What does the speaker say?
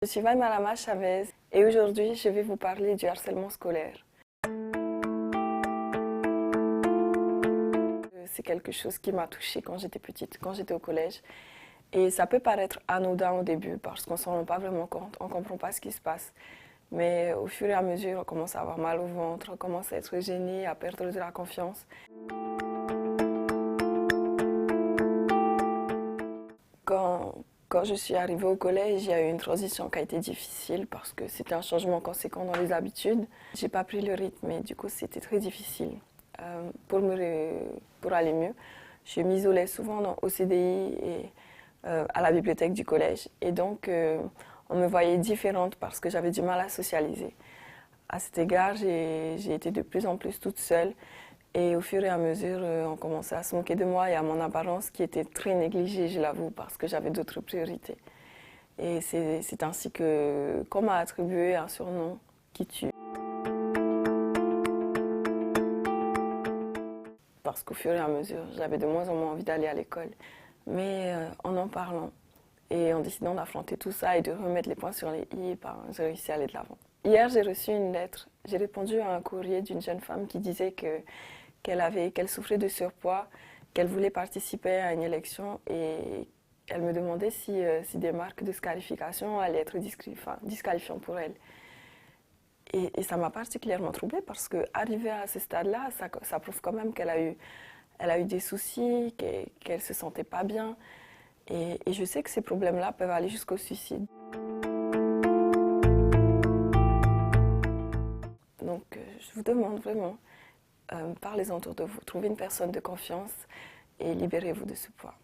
Je suis Malama Chavez et aujourd'hui je vais vous parler du harcèlement scolaire. C'est quelque chose qui m'a touchée quand j'étais petite, quand j'étais au collège. Et ça peut paraître anodin au début parce qu'on ne s'en rend pas vraiment compte, on ne comprend pas ce qui se passe. Mais au fur et à mesure, on commence à avoir mal au ventre, on commence à être gêné, à perdre de la confiance. Quand je suis arrivée au collège, il y a eu une transition qui a été difficile parce que c'était un changement conséquent dans les habitudes. J'ai pas pris le rythme et du coup c'était très difficile. Pour aller mieux, je m'isolais souvent au CDI et à la bibliothèque du collège. Et donc on me voyait différente parce que j'avais du mal à socialiser. À cet égard, j'ai été de plus en plus toute seule. Et au fur et à mesure, on commençait à se moquer de moi et à mon apparence qui était très négligée, je l'avoue, parce que j'avais d'autres priorités. Et c'est ainsi qu'on m'a attribué un surnom qui tue. Parce qu'au fur et à mesure, j'avais de moins en moins envie d'aller à l'école. Mais en parlant et en décidant d'affronter tout ça et de remettre les points sur les i, j'ai réussi à aller de l'avant. Hier, j'ai reçu une lettre. J'ai répondu à un courrier d'une jeune femme qui disait qu'elle souffrait de surpoids, qu'elle voulait participer à une élection et elle me demandait si des marques de scarification allaient être disqualifiantes pour elle. Et ça m'a particulièrement troublée parce qu'arrivée à ce stade-là, ça prouve quand même qu'elle a eu des soucis, qu'elle ne se sentait pas bien. Et je sais que ces problèmes-là peuvent aller jusqu'au suicide. Donc je vous demande vraiment, parlez autour de vous, trouvez une personne de confiance et libérez-vous de ce poids.